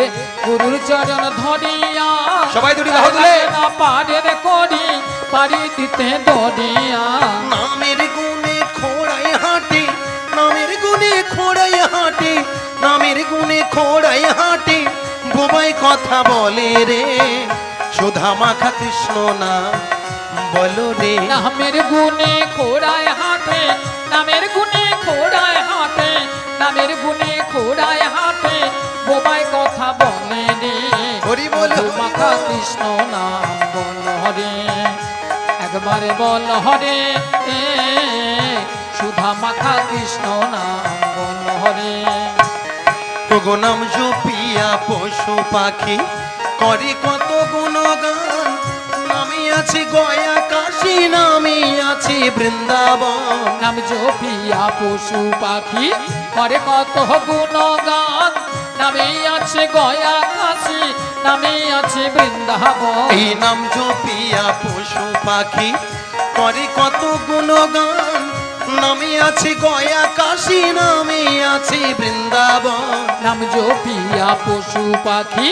গুরুর চরণ ধরিয়া সবাই দুটি বাহু তুলে। না পারেন করি পারি দিতে দরিয়া নামের গুণে খোড়াই হাঁটে নামের গুণে খোড়াই হাঁটে নামের গুণে খোড়াই হাঁটে বোবাই কথা বলে রে সুধা মাখা কৃষ্ণ না বলো রে নামের গুণে খোড়ায় হাতে নামের গুণে খোড়ায় হাতে নামের গুণে খোড়ায় হাতে বোবাই কথা বলে রে হরি বল হরি মাখা বল। কৃষ্ণ নাম বল হরে একবারে বল হরে সুধা মাখা কৃষ্ণ নাম বল হরে ওগো নাম জপিয়া পশু পাখি করে কত গুণগান নামে আছে গয়া কাশী নামে আছে বৃন্দাবন নাম জপিয়া পশু পাখি করে কত গুণগান নামে আছে গয়া কাশী নামে আছে বৃন্দাবন এই নাম জপিয়া পশু পাখি করে কত গুণগান নামে আছে গয়া কাশী নামে আছে বৃন্দাবন নাম জপিয়া পশু পাখি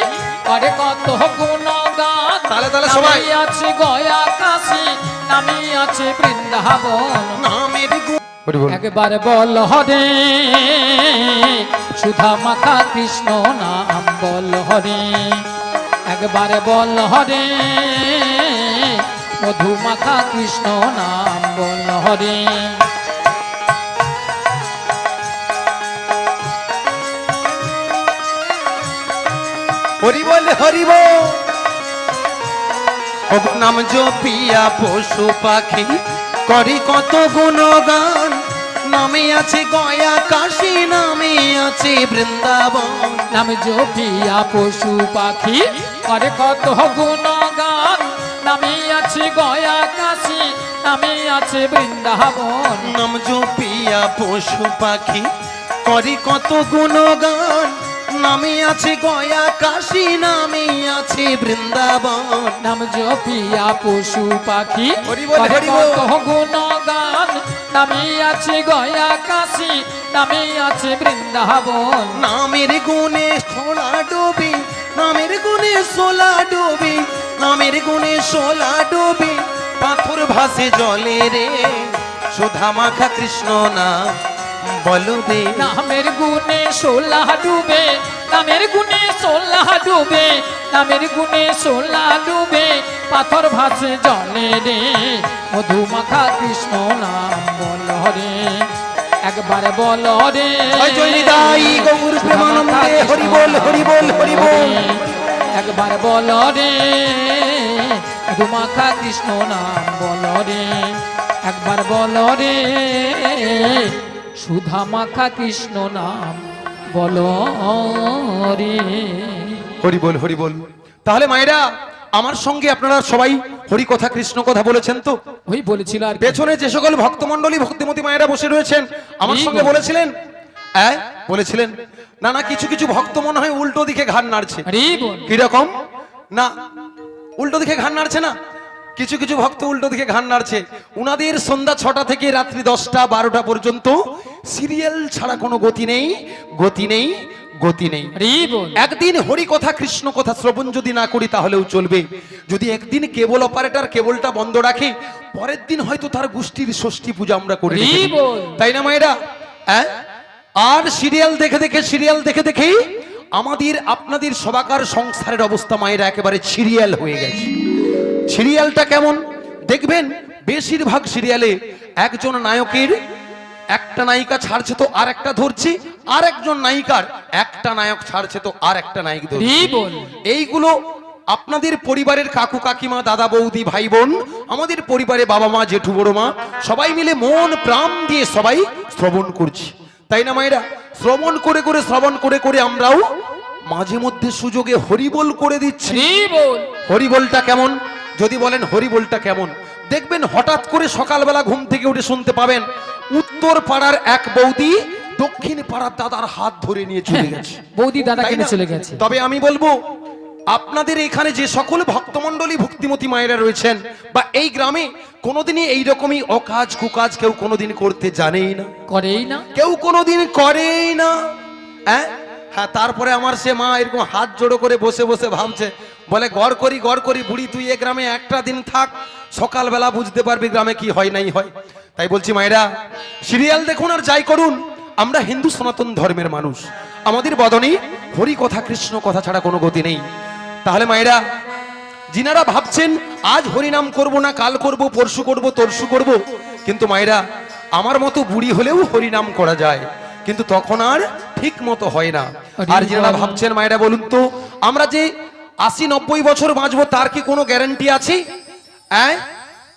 করে কত গুণগান তালে তালে সবাই। নামে আছে গয়া কাশী নামে আছে বৃন্দাবন নামের গুণ একবার বল হরে সুধা মাখা কৃষ্ণ নাম বল হরে একবার বল হরে মধু মাখা কৃষ্ণ নাম বল হরে হরি বল হরি বল। ওগো নাম জপিয়া পশু পাখি করে কত গুণগান নামে আছে গয়া কাশী নামে আছে বৃন্দাবন নাম জপিয়া পশু পাখি করে কত গুণগান নামে আছে গয়া কাশী নামে আছে বৃন্দাবন নাম জপিয়া পশু পাখি করে কত গুণগান নামে আছে গয়া কাশী নামে আছে বৃন্দাবন নাম জপিয়া পশু পাখি হরি বল, করে হরি বল। কত গুণগান নামে আছে গয়া কাশী নামে আছে বৃন্দাবন নামের গুণে সোলা ডোবে নামের গুণে সোলা ডোবে নামের গুণে সোলা ডোবে পাথর ভাসে জলে রে সুধা মাখা কৃষ্ণ নাম বলো রে নামের গুণে সোলা ডুবে নামের গুণে সোলা ডুবে নামের গুণে সোলা ডুবে পাথর ভাসে জলে রে মধু মাখা কৃষ্ণ নাম বল হরে একবার বল রে জয় জয় নিতাই গৌর প্রেমানন্দে হরি বল হরি বল হরি বল। একবার বল রে মধু মাখা কৃষ্ণ নাম বল রে একবার বল রে সুধা মাখা কৃষ্ণ নাম বল রে হরি বল হরি বল। তাহলে মায়েরা আমার সঙ্গে আপনারা সবাই হরি কথা কৃষ্ণ কথা বলেছেন তো ওই বলেছিল আর কি। পেছনে যে সকল ভক্তমণ্ডলী ভক্তিমতী মায়েরা বসে রয়েছেন আমার কি সঙ্গে বল? বলেছিলেন বলেছিলেন না না কিছু কিছু ভক্ত মনে হয় উল্টো দিকে ঘাড় নাড়ছে আরে বল কিরকম না উল্টো দিকে ঘাড় নাড়ছে না কিছু কিছু ভক্ত উল্টো দিকে ঘাড় নাড়ছে উনাদের সন্ধ্যা 6টা থেকে রাত্রি 10টা 12টা পর্যন্ত সিরিয়াল ছাড়া কোনো গতি নেই গতি নেই গতি নেই আরে বল একদিন হরি কথা কৃষ্ণ কথা শ্রবণ যদি না করি তাহলেও চলবে যদি একদিন কেবল অপারেটর কেবলটা বন্ধ রাখে পরের দিন হয়তো তার গোষ্ঠীর ষষ্ঠী পূজা আমরা করে আরে রেখেছি। বল। তাই না মায়েরা আর সিরিয়াল দেখে দেখেই আমাদের আপনাদের সবাকার সংসারের অবস্থা মায়েরা একেবারে সিরিয়াল হয়ে গেছে সিরিয়ালটা কেমন দেখবেন বেশিরভাগ সিরিয়ালে একজন নায়কের একটা নায়িকা ছাড়ছে তো আর একটা ধরছে আর একজন নায়িকার একটা নায়ক ছাড়ছে তো আর একটা নায়ক ধরছে আরে বল এইগুলো আপনাদের পরিবারের কাকু কাকিমা দাদা বৌদি ভাই বোন, আমাদের পরিবারে বাবা মা জেঠু বড় মা সবাই মিলে মন প্রাণ দিয়ে সবাই শ্রবণ করছি, তাই না মায়েরা? শ্রবণ করে করে আমরাও মাঝে মধ্যে সুযোগে হরিবোল করে দিচ্ছি। হরিবোল। হরিবোলটা কেমন? যদি বলেন হরিবোলটা কেমন, দেখবেন হঠাৎ করে সকালবেলা ঘুম থেকে উঠে শুনতে পাবেন উত্তর পাড়ার এক বৌদি দক্ষিণ পাড়ার দাদার হাত ধরে নিয়ে চলে গেছে। বৌদি দাদা তাই কিনে না? চলে গেছে। তবে আমি বলবো আপনাদের এখানে যে সকল ভক্তমণ্ডলী ভক্তিমতী মায়েরা রয়েছেন বা এই গ্রামে কোনোদিনই এইরকমই অকাজ কুকাজ কেউ কোনোদিন করতে জানেই না, করেই না, কেউ কোনোদিন করেই না। হ্যাঁ, তারপরে আমার সে মা এরকম হাত জোড়ো করে বসে বসে ভাবছে, বলে গড় করি বুড়ি, তুই এ গ্রামে একটা দিন থাক, সকালবেলা বুঝতে পারবি গ্রামে কি হয় নাই হয়। তাই বলছি মায়েরা, সিরিয়াল দেখুন আর যাই করুন, আমরা হিন্দু সনাতন ধর্মের মানুষ, আমাদের বদনে হরি কথা কৃষ্ণ কথা ছাড়া কোনো গতি নেই। তাহলে মায়েরা, যিনারা ভাবছেন আজ হরিনাম করব না, কাল করব, পরশু করব, তরশু করব, কিন্তু মায়েরা আমার মতো বুড়ি হলেও হরিনাম করা যায়, কিন্তু তখন আর ঠিক মতো হয় না। আর যারা ভাবছেন মায়েরা বলুন তো, আমরা যে 80-90 বছর বাঁচবো তার কি কোনো গ্যারান্টি আছে?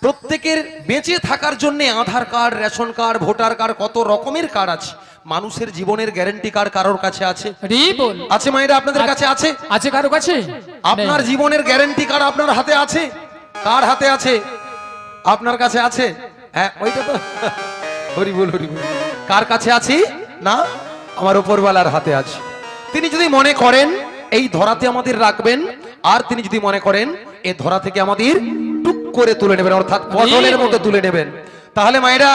প্রত্যেকের বেঁচে থাকার জন্য Aadhaar card, ration card, voter card, কত রকমের কার্ড আছে। মানুষের জীবনের গ্যারান্টি কার্ড কারোর কাছে আছে? আছে মায়েরা, আপনাদের কাছে আছে? আছে কারো কাছে? আপনার জীবনের গ্যারান্টি কার্ড আপনার হাতে আছে? কার হাতে আছে? আপনার কাছে আছে? হ্যাঁ, ওইটা তো হরি বল। কার কাছে আছে? না, আমার উপরওয়ালার হাতে আছে। তিনি যদি মনে করেন এই ধরাতে আমাদের রাখবেন, আর তিনি যদি মনে করেন এই ধরা থেকে আমাদের টুক করে তুলে নেবেন, অর্থাৎ পটলের মতো তুলে নেবেন, তাহলে মায়েরা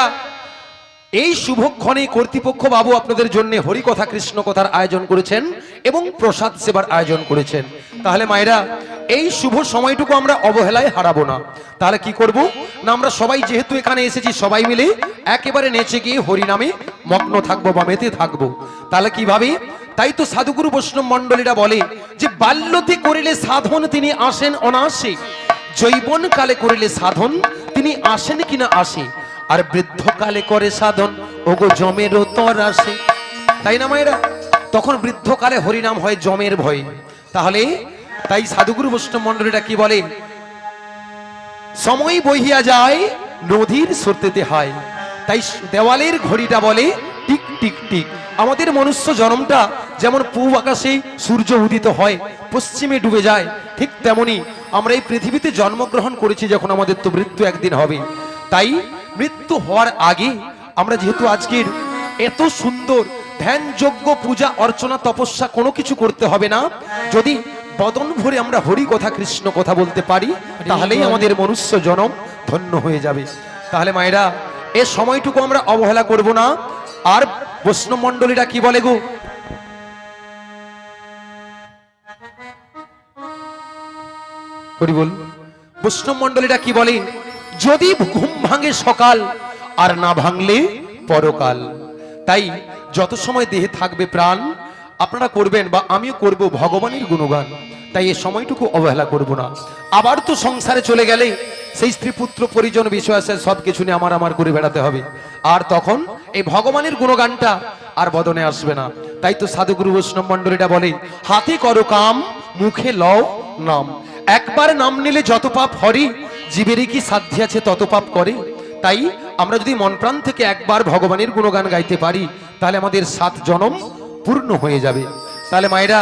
এই শুভক্ষণে কর্তৃপক্ষ বাবু আপনাদের জন্য হরিকথা কৃষ্ণ কথার আয়োজন করেছেন এবং প্রসাদ সেবার আয়োজন করেছেন। তাহলে মায়েরা, এই শুভ সময়টুকু আমরা অবহেলায় হারাবো না। তাহলে কি করব না, আমরা সবাই যেহেতু এখানে এসেছি সবাই মিলে একেবারে নেচে গিয়ে হরিনামে মগ্ন থাকবো বা মেতে থাকবো। তাহলে কিভাবে? তাই তো সাধুগুরু বৈষ্ণব মণ্ডলীরা বলে যে বাল্যতে করিলে সাধন তিনি আসেন অনাসে, যৌবন কালে করিলে সাধন তিনি আসেন কিনা আসে, আর বৃদ্ধকালে করে সাধন ওগো জমেরও তর আসে। তাই না মায়েরা? তখন বৃদ্ধকালে হরিনাম হয় জমের ভয়। তাহলে তাই সাধুগুরু বৈষ্ণব মণ্ডলীরা কি বলে, সময় বহিয়া যায় নদীর স্রোতেতে হয়। তাই দেওয়ালের ঘড়িটা বলে টিক টিক টিক। আমাদের মনুষ্য জন্মটা যেমন পূব আকাশে সূর্য উদিত হয়, পশ্চিমে ডুবে যায়, ঠিক তেমনি আমরা এই পৃথিবীতে জন্মগ্রহণ করেছি যখন, আমাদের তো মৃত্যু একদিন হবে। তাই মৃত্যু হওয়ার আগে আমরা যেহেতু আজকের এত সুন্দর ধ্যান যজ্ঞ পূজা অর্চনা তপস্যা কোনো কিছু করতে হবে না, যদি বদন ভরে আমরা হরি কথা কৃষ্ণ কথা বলতে পারি, তাহলেই আমাদের মনুষ্য জনম ধন্য হয়ে যাবে। তাহলে মায়েরা, এ সময়টুকু আমরা অবহেলা করব না। আর বৈষ্ণব মণ্ডলীরা কি বলে গো, হরি বল, বৈষ্ণব মণ্ডলীরা কি বলে, যদি ঘুম ভাঙে সকাল আর না ভাঙলে পরকাল। তাই যত সময় দেহে থাকবে প্রাণ আপনারা করবেন বা আমিও করব ভগবানের গুণগান। তাই এই সময়টুকু অবহেলা করব না। আবার তো সংসারে চলে গেলে সেই স্ত্রী পুত্র পরিজন বিষয় আছে, সব কিছু নিয়ে আমার করে বেড়াতে হবে, আর তখন এই ভগবানের গুণগানটা আর বদনে আসবে না। তাই তো সাধুগুরু বৈষ্ণব মণ্ডলীরা বলে, হাতে করো কাম মুখে লও নাম, একবার নাম নিলে যত পাপ হরি, জীবেরই কি সাধ্য আছে তত পাপ করে। তাই আমরা যদি মন প্রাণ থেকে একবার ভগবানের গুণগান গাইতে পারি, তাহলে আমাদের 7 জনম পূর্ণ হয়ে যাবে। তাহলে মায়েরা,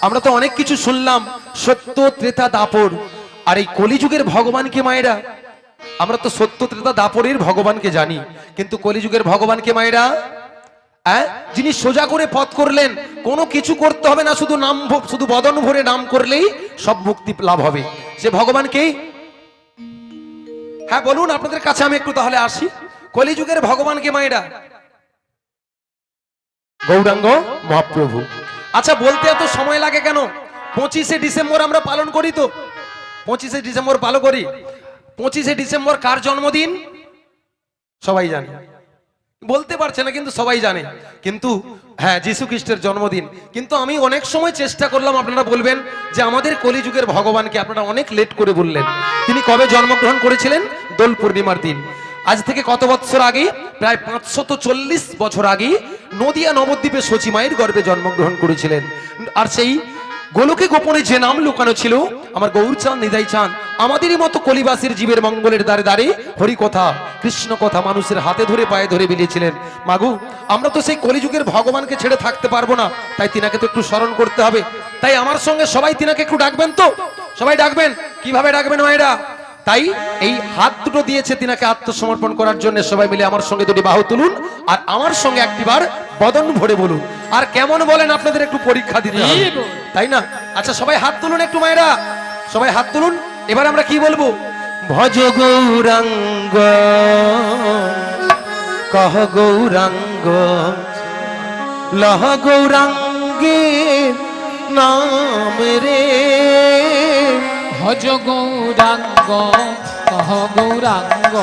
আমরা তো অনেক কিছু শুনলাম, সত্য ত্রেতা দাপর, আর এই কলিযুগের ভগবানকে মায়েরা, আমরা তো সত্য ত্রেতা দাপরের ভগবানকে জানি, কিন্তু কলিযুগের ভগবানকে মায়েরা, যিনি সোজা করে পথ করলেন, কোনো কিছু করতে হবে না, শুধু নাম, শুধু বদন ভরে নাম করলেই সব মুক্তি লাভ হবে, সে ভগবানকে। হ্যাঁ বলুন, আপনাদের কাছে আমি একটু তাহলে আসি। কলিযুগের ভগবানকে মায়েরা, গৌরাঙ্গ মহাপ্রভু। আচ্ছা, বলতে এত সময় লাগে কেন? 25শে ডিসেম্বর আমরা পালন করি, তো 25শে ডিসেম্বর পালন করি। 25শে ডিসেম্বর কার জন্মদিন? সবাই জানে, বলতে পারছে না কিন্তু সবাই জানে, কিন্তু হ্যাঁ, যীশু খ্রিস্টের জন্মদিন। কিন্তু আমি অনেক সময় চেষ্টা করলাম, আপনারা বলবেন যে আমাদের কলিযুগের ভগবানকে আপনারা অনেক লেট করে বললেন। তিনি কবে জন্মগ্রহণ করেছিলেন? দোল পূর্ণিমার দিন। আজ থেকে কত বছর আগে? প্রায় 540 বছর আগে নদিয়া নবদ্বীপে শচী মায়ের গর্ভে জন্মগ্রহণ করেছিলেন। আর সেই গোলকে গোপনে যে নাম লুকানো ছিল আমার গৌরচাঁদ নিদাই চাঁদ আমাদেরই মতো কলিবাসীর জীবের মঙ্গলের দ্বারে দ্বারে হরি কথা কৃষ্ণ কথা মানুষের হাতে ধরে পায়ে ধরে বিলিয়েছিলেন। মাগু, আমরা তো সেই কলিযুগের ভগবানকে ছেড়ে থাকতে পারবো না, তাই তিনাকে তো একটু স্মরণ করতে হবে। তাই আমার সঙ্গে সবাই তিনাকে একটু ডাকবেন তো, সবাই ডাকবেন। কিভাবে ডাকবেন মায়েরা? তাই এই হাত দুটো দিয়েছে তিনাকে আত্মসমর্পণ করার জন্য। সবাই মিলে আমার সঙ্গে দুটি বাহু তুলুন আর আমার সঙ্গে একটিবার বদন ভরে বলুন। আর কেমন বলেন আপনাদের একটু পরীক্ষা দিতে হবে, তাই না? আচ্ছা সবাই হাত তুলুন একটু মায়েরা, সবাই হাত তুলুন। এবার আমরা কি বলবো? ভজ গৌরাঙ্গ কহ গৌরাঙ্গ লহ গৌরাঙ্গে নাম রে। ভজ গৌরাঙ্গ কহ গৌরাঙ্গ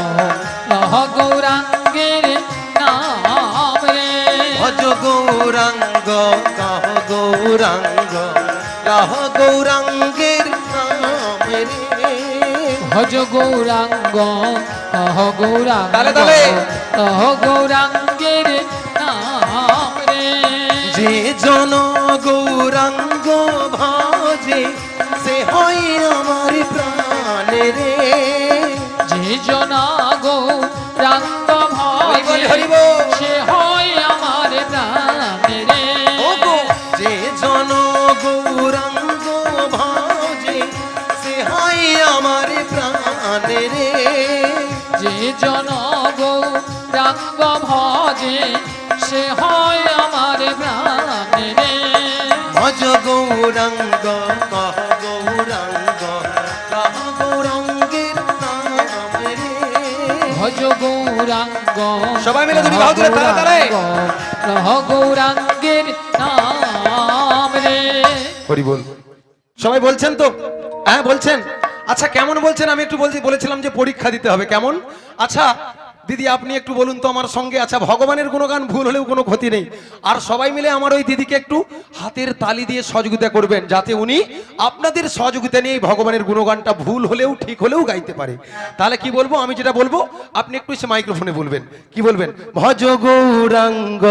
লহ গৌরাঙ্গের নাম রে। ভজ গৌরাঙ্গ কহ গৌরাঙ্গ লহ গৌরাঙ্গের নাম রে। ভজ গৌরাঙ্গ কহ গৌরাঙ্গ তালে তালে। লহ গৌরাঙ্গের নাম রে। যে জন গৌরাঙ্গ ভজে সে হয় আমার প্রাণ রে। যে জনা গৌরাঙ্গ ভজে হরি বল। সে হয় আমার প্রাণ রে। যে জন গৌরাঙ্গ ভজে সে হয় আমার প্রাণ রে। যে জন গৌরাঙ্গ ভজে সে হয় আমার প্রাণ রে। ভজ গৌরাঙ্গ কহ গৌরাঙ্গ কহ গৌরাঙ্গের নাম রে। ভজ গৌরাঙ্গ সবাই মিলে দুটি বাহু তুলে তালে তালে। লহ গৌরাঙ্গের নাম রে। হরি বল। সবাই বলছেন তো? হ্যাঁ বলছেন। আচ্ছা কেমন বলছেন? আমি একটু বলেছিলাম যে পরীক্ষা দিতে হবে। কেমন? আচ্ছা দিদি আপনি একটু বলুন তো আমার সঙ্গে। আচ্ছা ভগবানের গুণগান ভুল হলেও কোনো ক্ষতি নেই। আর সবাই মিলে আমার ওই দিদিকে একটু হাতের তালি দিয়ে সহযোগিতা করবেন, যাতে উনি আপনাদের সহযোগিতা নিয়ে ভগবানের গুণগানটা ভুল হলেও ঠিক হলেও গাইতে পারে। তাহলে কি বলবো? আমি যেটা বলবো আপনি একটু এসে মাইক্রোফোনে বলবেন। কি বলবেন? ভজ গৌরাঙ্গ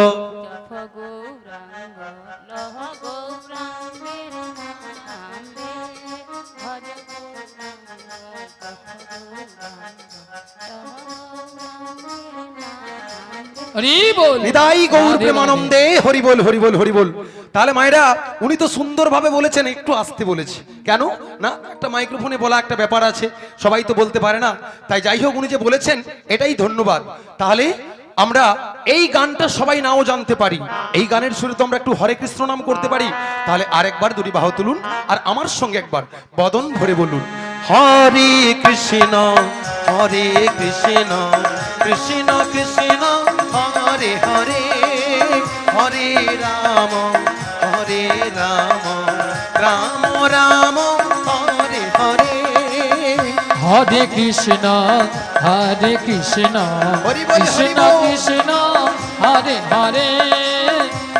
হরি বল। নিতাই গৌর প্রেমানন্দে হরি বল হরি বল হরি বল। তাহলে মায়েরা উনি তো সুন্দরভাবে বলেছেন, একটু আসতে বলেছে কেন না? একটা মাইক্রোফোনে বলা একটা ব্যাপার আছে, সবাই তো বলতে পারে না। তাই যাই হোক উনি যে বলেছেন এটাই ধন্যবাদ। তাহলে আমরা এই গানটা সবাই নাও জানতে পারি, এই গানের সুরে তো আমরা একটু হরে কৃষ্ণ নাম করতে পারি। তাহলে আরেকবার দুটি বাহু তুলুন আর আমার সঙ্গে একবার বদন ভরে বলুন হরে কৃষ্ণ হরে কৃষ্ণ কৃষ্ণ কৃষ্ণ হরে হরে হরে রাম রাম রাম হরে হরে। হরে কৃষ্ণ হরে কৃষ্ণ হরি বল, হরি কৃষ্ণ বল। কৃষ্ণ হরে হরে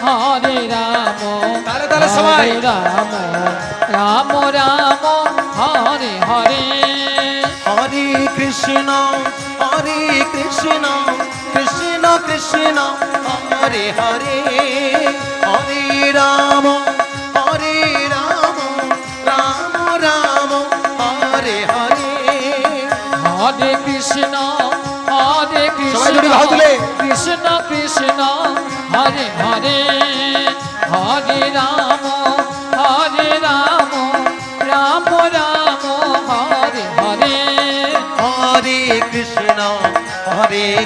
হরে রাম তালে তালে সবাই। হরে রাম রাম রাম হরে হরে। হরে কৃষ্ণ কৃষ্ণ কৃষ্ণ হরে হরে হরে রাম রাম রাম হরে হরে। হরে কৃষ্ণ সবাই দুটি বাহু তুলে। কৃষ্ণ কৃষ্ণ হরে হরে হরে রাম রাম রাম হরে হরে। হরে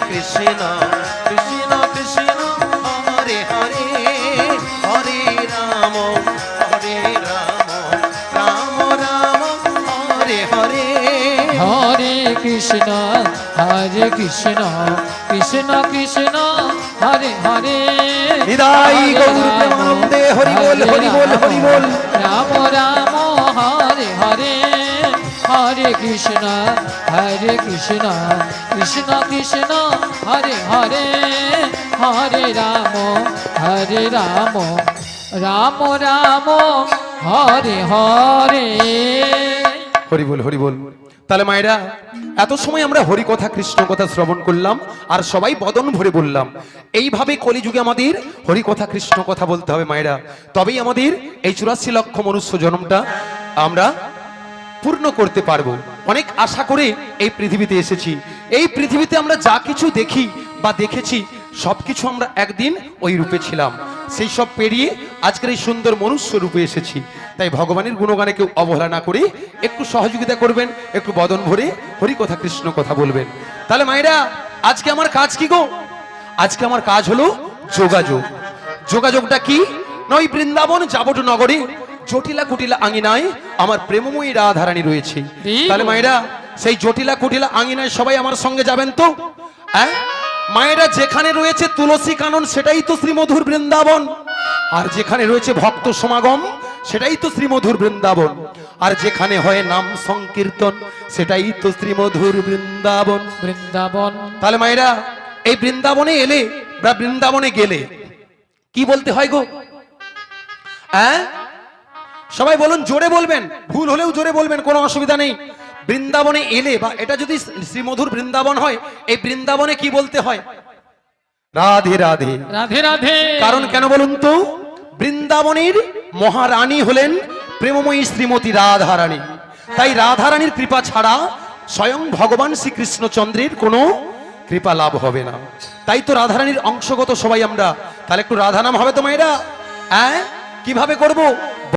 কৃষ্ণ কৃষ্ণ কৃষ্ণ হরে হরে হরে রাম রাম রাম হরে হরে। হরে কৃষ্ণ কৃষ্ণ কৃষ্ণ কৃষ্ণ হরে হরে। নিতাই গৌর প্রেমানন্দে হরি বল হরি বল হরি বল। রাম রাম হরে হরে হরে কৃষ্ণ কৃষ্ণ কৃষ্ণ হরে হরে হরে রাম রাম রাম হরে হরে। হরি বল হরি বল। তাহলে মায়েরা এত সময় আমরা হরি কথা কৃষ্ণ কথা শ্রবণ করলাম আর সবাই বদন ভরে বললাম। এইভাবে কলিযুগে আমাদের হরি কথা কৃষ্ণ কথা বলতে হবে মায়েরা, তবেই আমাদের এই 84 লক্ষ মনুষ্য জন্মটা আমরা পূর্ণ করতে পারবো। অনেক আশা করে এই পৃথিবীতে এসেছি। এই পৃথিবীতে আমরা যা কিছু দেখি বা দেখেছি সবকিছু আমরা একদিন ওই রূপে ছিলাম, সেই সব পেরিয়ে আজকের এই সুন্দর মনুষ্য রূপে এসেছি। তাই ভগবানের গুণগানে কেউ অবহেলা না করে একটু সহযোগিতা করবেন, একটু বদন ভরে হরি কথা কৃষ্ণ কথা বলবেন। তাহলে মায়েরা আজকে আমার কাজ কি গো? আজকে আমার কাজ হলো যোগাযোগ। যোগাযোগটা কি? নয় বৃন্দাবন যাবট নগরে জটিলা কুটিলা আঙিনায় আমার প্রেমময়ী রাধারানী রয়েছে। তাহলে মায়েরা সেই জটিলা কুটিলা আঙিনায় সবাই আমার সঙ্গে যাবেন তো? হ্যাঁ মায়েরা, যেখানে রয়েছে তুলসী কানন সেটাই তো শ্রীমধুর বৃন্দাবন, আর যেখানে রয়েছে ভক্ত সমাগম সেটাই তো শ্রীমধুর বৃন্দাবন, আর যেখানে হয় নাম সংকীর্তন সেটাই তো শ্রীমধুর বৃন্দাবন। বৃন্দাবন। তাহলে মায়েরা এই বৃন্দাবনে এলে বা বৃন্দাবনে গেলে কি বলতে হয় গো? হ্যাঁ সবাই বলুন, জোরে বলবেন, ভুল হলেও জোরে বলবেন, কোনো অসুবিধা নেই। বৃন্দাবনে এলে বা এটা যদি শ্রীমধুর বৃন্দাবন হয়, এই বৃন্দাবনে কি বলতে হয়? রাধে রাধে। রাধে রাধে। কারণ কেন বলুন তো? বৃন্দাবনের মহারানী হলেন প্রেমময়ী শ্রীমতী রাধারানী। তাই রাধারানীর কৃপা ছাড়া স্বয়ং ভগবান শ্রীকৃষ্ণচন্দ্রের কোনো কৃপা লাভ হবে না। তাই তো রাধারানীর অংশগত সবাই আমরা। তাহলে একটু রাধা নাম হবে তো মায়েরা? হ্যাঁ কিভাবে করব?